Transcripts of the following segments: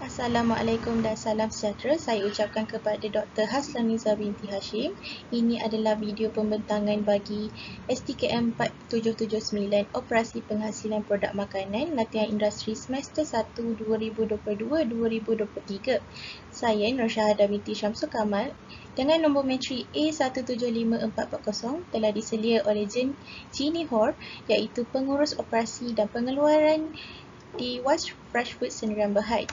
Assalamualaikum dan salam sejahtera. Saya ucapkan kepada Dr. Haslaniza binti Hashim. Ini adalah video pembentangan bagi STKM 4779 Operasi Penghasilan Produk Makanan Latihan Industri Semester 1 2022-2023. Saya Nur Syahada binti Syamsul Kamal dengan nombor menteri A175440 telah diselia oleh Jeannie Hor, iaitu Pengurus Operasi dan Pengeluaran di Wise Fresh Food Sdn Bhd.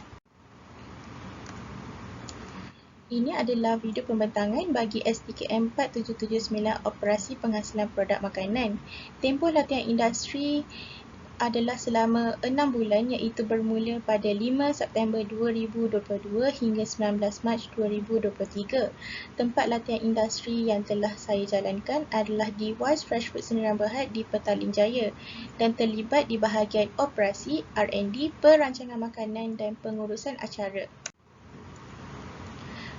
Ini adalah video pembentangan bagi STKM 4779 Operasi Penghasilan Produk Makanan. Tempoh latihan industri adalah selama 6 bulan, iaitu bermula pada 5 September 2022 hingga 19 Mac 2023. Tempat latihan industri yang telah saya jalankan adalah di Wise Fresh Food Sdn Bhd di Petaling Jaya dan terlibat di bahagian operasi, R&D, perancangan makanan dan pengurusan acara.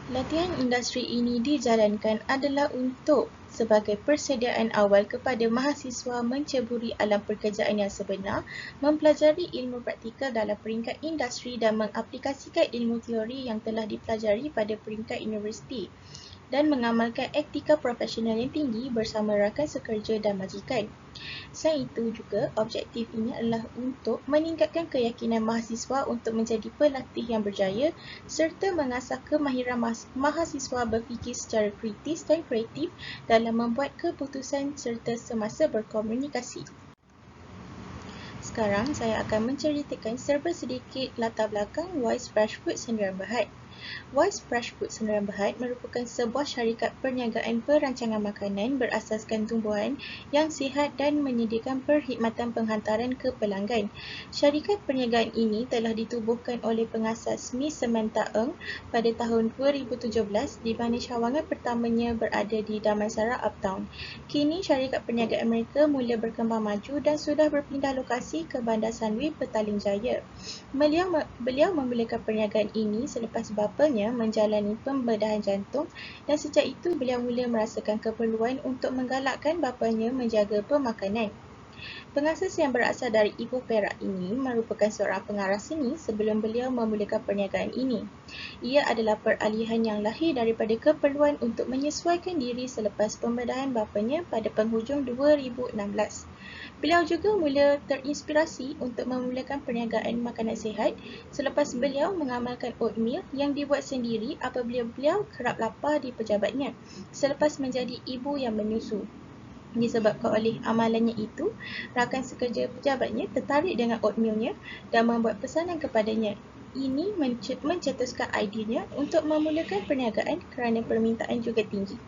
Latihan industri ini dijalankan adalah untuk sebagai persediaan awal kepada mahasiswa menceburi alam pekerjaan yang sebenar, mempelajari ilmu praktikal dalam peringkat industri dan mengaplikasikan ilmu teori yang telah dipelajari pada peringkat universiti dan mengamalkan etika profesional yang tinggi bersama rakan sekerja dan majikan. Selain itu juga, objektif ini adalah untuk meningkatkan keyakinan mahasiswa untuk menjadi pelatih yang berjaya serta mengasah kemahiran mahasiswa berfikir secara kritis dan kreatif dalam membuat keputusan serta semasa berkomunikasi. Sekarang saya akan menceritakan serba sedikit latar belakang Wise Fresh Food Sdn Bhd. Wise Fresh Food Sdn Bhd merupakan sebuah syarikat perniagaan perancangan makanan berasaskan tumbuhan yang sihat dan menyediakan perkhidmatan penghantaran ke pelanggan. Syarikat perniagaan ini telah ditubuhkan oleh pengasas Miss Samantha Ng pada tahun 2017 di mana cawangan pertamanya berada di Damansara Uptown. Kini syarikat perniagaan mereka mula berkembang maju dan sudah berpindah lokasi ke Bandar Sunway, Petaling Jaya. Beliau memulakan perniagaan ini selepas bapanya menjalani pembedahan jantung dan sejak itu beliau mula merasakan keperluan untuk menggalakkan bapanya menjaga pemakanan. Pengasas yang berasal dari Ibu Perak ini merupakan seorang pengarah seni sebelum beliau memulakan perniagaan ini. Ia adalah peralihan yang lahir daripada keperluan untuk menyesuaikan diri selepas pembedahan bapanya pada penghujung 2016. Beliau juga mula terinspirasi untuk memulakan perniagaan makanan sihat selepas beliau mengamalkan oatmeal yang dibuat sendiri apabila beliau kerap lapar di pejabatnya selepas menjadi ibu yang menyusu. Disebabkan oleh amalannya itu, rakan sekerja pejabatnya tertarik dengan oatmealnya dan membuat pesanan kepadanya. Ini mencetuskan idenya untuk memulakan perniagaan kerana permintaan juga tinggi.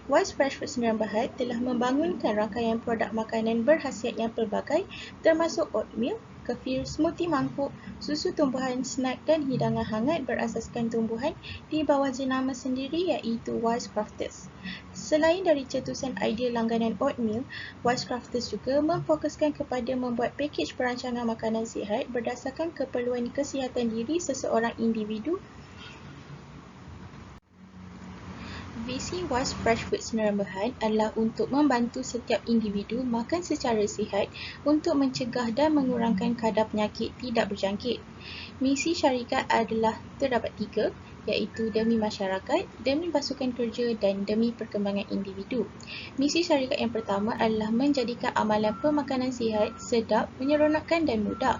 Wise Fresh Food Sdn Bhd telah membangunkan rangkaian produk makanan berkhasiat yang pelbagai termasuk oatmeal, kefir, smoothie mangkuk, susu tumbuhan, snack dan hidangan hangat berasaskan tumbuhan di bawah jenama sendiri iaitu Wise Crafters. Selain dari cetusan idea langganan oatmeal, Wise Crafters juga memfokuskan kepada membuat pakej perancangan makanan sihat berdasarkan keperluan kesihatan diri seseorang individu. Visi Wise Fresh Food Sdn Bhd adalah untuk membantu setiap individu makan secara sihat untuk mencegah dan mengurangkan kadar penyakit tidak berjangkit. Misi syarikat adalah terdapat 3, iaitu demi masyarakat, demi pasukan kerja dan demi perkembangan individu. Misi syarikat yang pertama adalah menjadikan amalan pemakanan sihat, sedap, menyeronokkan dan mudah.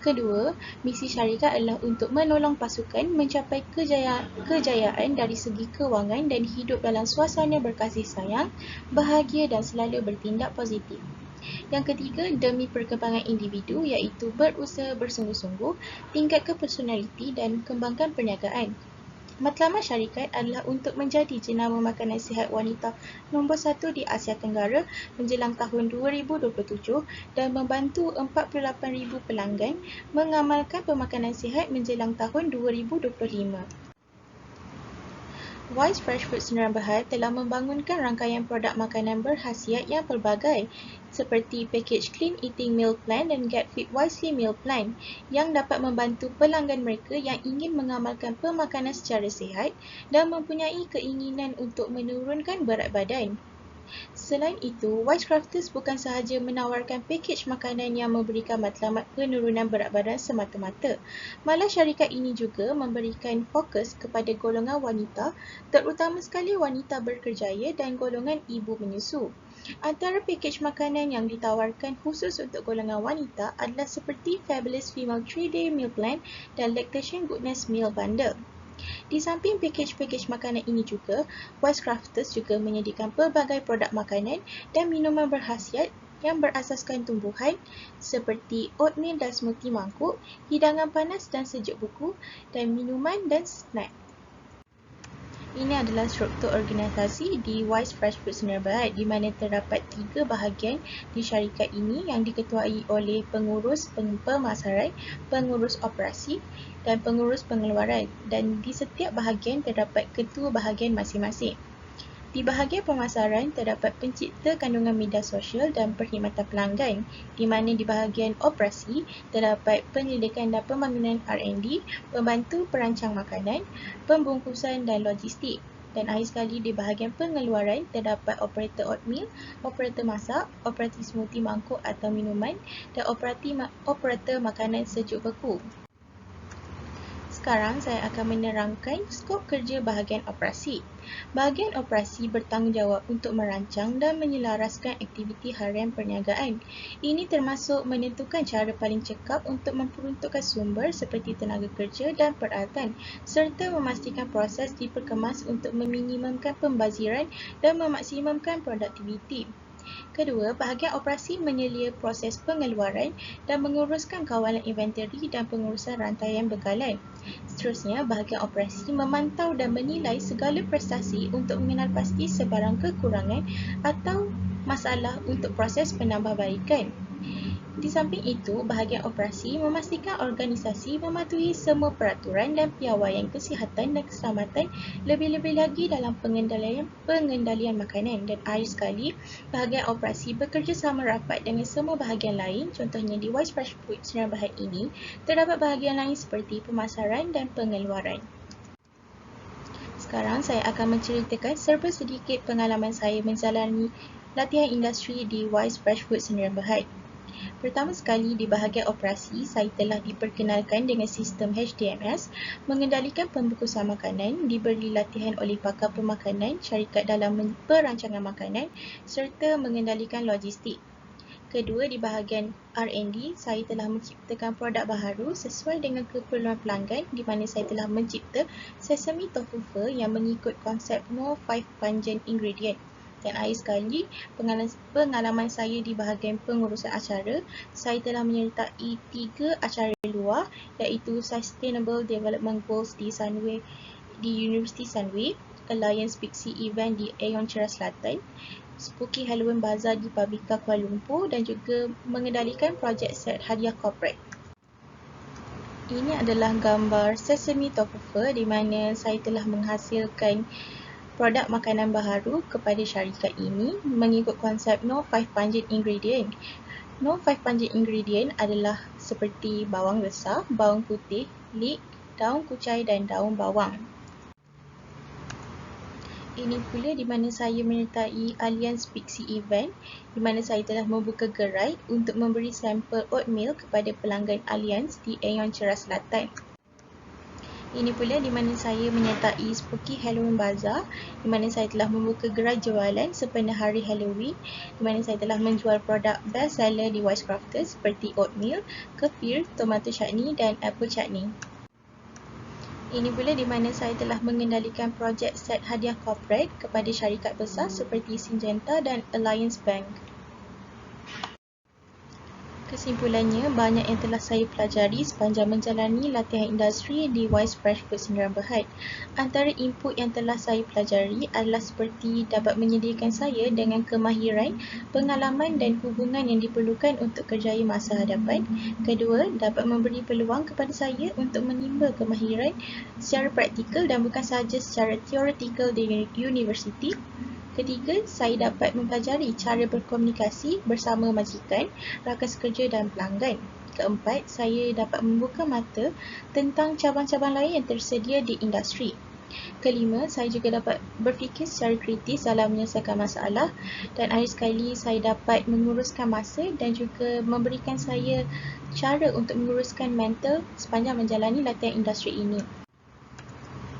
Kedua, misi syarikat adalah untuk menolong pasukan mencapai kejayaan dari segi kewangan dan hidup dalam suasana berkasih sayang, bahagia dan selalu bertindak positif. Yang ketiga, demi perkembangan individu iaitu berusaha bersungguh-sungguh, tingkatkan personaliti dan kembangkan perniagaan. Matlamat syarikat adalah untuk menjadi jenama makanan sihat wanita nombor 1 di Asia Tenggara menjelang tahun 2027 dan membantu 48,000 pelanggan mengamalkan pemakanan sihat menjelang tahun 2025. Wise Fresh Food Sdn Bhd telah membangunkan rangkaian produk makanan berkhasiat yang pelbagai seperti package Clean Eating Meal Plan dan Get Fit Wisely Meal Plan yang dapat membantu pelanggan mereka yang ingin mengamalkan pemakanan secara sihat dan mempunyai keinginan untuk menurunkan berat badan. Selain itu, Wise Crafters bukan sahaja menawarkan pakej makanan yang memberikan matlamat penurunan berat badan semata-mata, malah syarikat ini juga memberikan fokus kepada golongan wanita, terutama sekali wanita berkerjaya dan golongan ibu menyusu. Antara pakej makanan yang ditawarkan khusus untuk golongan wanita adalah seperti Fabulous Female 3-Day Meal Plan dan Lactation Goodness Meal Bundle. Di samping pakej-pakej makanan ini juga, Wise Crafters juga menyediakan pelbagai produk makanan dan minuman berkhasiat yang berasaskan tumbuhan seperti oatmeal dan smoothie mangkuk, hidangan panas dan sejuk buku, dan minuman dan snack. Ini adalah struktur organisasi di Wise Fresh Food Sdn Bhd di mana terdapat 3 bahagian di syarikat ini yang diketuai oleh pengurus pemasaran, pengurus operasi dan pengurus pengeluaran, dan di setiap bahagian terdapat ketua bahagian masing-masing. Di bahagian pemasaran terdapat pencipta kandungan media sosial dan perkhidmatan pelanggan, di mana di bahagian operasi terdapat penyelidikan dan pembangunan R&D, pembantu perancang makanan, pembungkusan dan logistik. Dan akhir sekali di bahagian pengeluaran terdapat operator oatmeal, operator masak, operator smoothie mangkuk atau minuman, dan operator makanan sejuk beku. Sekarang saya akan menerangkan skop kerja bahagian operasi. Bahagian operasi bertanggungjawab untuk merancang dan menyelaraskan aktiviti harian perniagaan. Ini termasuk menentukan cara paling cekap untuk memperuntukkan sumber seperti tenaga kerja dan peralatan, serta memastikan proses diperkemas untuk meminimumkan pembaziran dan memaksimumkan produktiviti. Kedua, bahagian operasi menyelia proses pengeluaran dan menguruskan kawalan inventory dan pengurusan rantaian bekalan. Seterusnya, bahagian operasi memantau dan menilai segala prestasi untuk mengenal pasti sebarang kekurangan atau masalah untuk proses penambahbaikan. Di samping itu, bahagian operasi memastikan organisasi mematuhi semua peraturan dan piawaian kesihatan dan keselamatan, lebih-lebih lagi dalam pengendalian makanan. Dan akhir sekali, bahagian operasi bekerjasama rapat dengan semua bahagian lain. Contohnya di Wise Fresh Food Sdn Bhd ini, terdapat bahagian lain seperti pemasaran dan pengeluaran. Sekarang saya akan menceritakan serba sedikit pengalaman saya menjalani latihan industri di Wise Fresh Food Sdn Bhd. Pertama sekali di bahagian operasi, saya telah diperkenalkan dengan sistem HDMS, mengendalikan pembungkusan makanan, diberi latihan oleh pakar pemakanan, syarikat dalam perancangan makanan, serta mengendalikan logistik. Kedua, di bahagian R&D, saya telah menciptakan produk baharu sesuai dengan keperluan pelanggan, di mana saya telah mencipta sesame tofu pho yang mengikut konsep No 5 Pungent Ingredient. Dan akhir sekali, pengalaman saya di bahagian pengurusan acara, saya telah menyertai 3 acara luar, iaitu Sustainable Development Goals di Sunway di Universiti Sunway, Alliance Big C Event di Aeon Ceras Selatan, Spooky Halloween Bazaar di Pabrika Kuala Lumpur, dan juga mengendalikan projek set hadiah corporate. Ini adalah gambar sesame tofu pho di mana saya telah menghasilkan produk makanan baharu kepada syarikat ini mengikut konsep No 5 Pungent Ingredient. No 5 Pungent Ingredient adalah seperti bawang besar, bawang putih, leek, daun kucai dan daun bawang. Ini pula di mana saya menyertai Alliance Big C Event, di mana saya telah membuka gerai untuk memberi sampel oatmeal kepada pelanggan Alliance di Aeon Ceras Selatan. Ini pula di mana saya menyertai Spooky Halloween Bazaar, di mana saya telah membuka gerai jualan sepenuh hari Halloween, di mana saya telah menjual produk best seller di Wise Crafters seperti oatmeal, kefir, tomato chutney dan apple chutney. Ini pula di mana saya telah mengendalikan projek set hadiah corporate kepada syarikat besar seperti Syngenta dan Alliance Bank. Kesimpulannya, banyak yang telah saya pelajari sepanjang menjalani latihan industri di Wise Fresh Food Sdn Bhd. Antara input yang telah saya pelajari adalah seperti dapat menyediakan saya dengan kemahiran, pengalaman dan hubungan yang diperlukan untuk kerjaya masa hadapan. Kedua, dapat memberi peluang kepada saya untuk menimba kemahiran secara praktikal dan bukan sahaja secara teoretikal di universiti. Ketiga, saya dapat mempelajari cara berkomunikasi bersama majikan, rakan sekerja dan pelanggan. Keempat, saya dapat membuka mata tentang cabang-cabang lain yang tersedia di industri. Kelima, saya juga dapat berfikir secara kritis dalam menyelesaikan masalah, dan akhir sekali saya dapat menguruskan masa dan juga memberikan saya cara untuk menguruskan mental sepanjang menjalani latihan industri ini.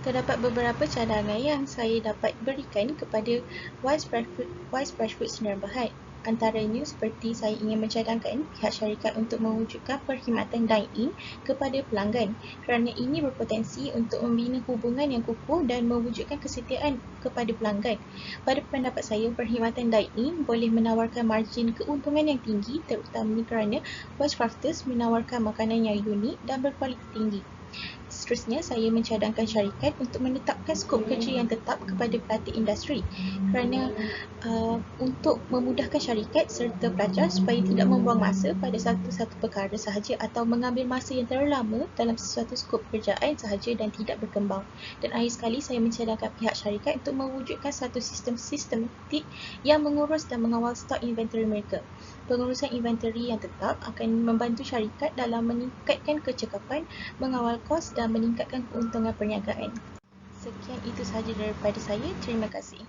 Terdapat beberapa cadangan yang saya dapat berikan kepada Wise Fresh Fruit Sdn Bhd. Antaranya seperti saya ingin mencadangkan pihak syarikat untuk mewujudkan perkhidmatan dine-in kepada pelanggan, kerana ini berpotensi untuk membina hubungan yang kukuh dan mewujudkan kesetiaan kepada pelanggan. Pada pendapat saya, perkhidmatan dine-in boleh menawarkan margin keuntungan yang tinggi, terutamanya kerana Wise Crafters menawarkan makanan yang unik dan berkualiti tinggi. Seterusnya, saya mencadangkan syarikat untuk menetapkan skop kerja yang tetap kepada pelatih industri, kerana untuk memudahkan syarikat serta pelajar supaya tidak membuang masa pada satu-satu perkara sahaja atau mengambil masa yang terlalu lama dalam sesuatu skop pekerjaan sahaja dan tidak berkembang. Dan akhir sekali, saya mencadangkan pihak syarikat untuk mewujudkan satu sistem sistematik yang mengurus dan mengawal stok inventory mereka. Pengurusan inventory yang tetap akan membantu syarikat dalam meningkatkan kecekapan, mengawal kos dan meningkatkan keuntungan perniagaan. Sekian itu sahaja daripada saya. Terima kasih.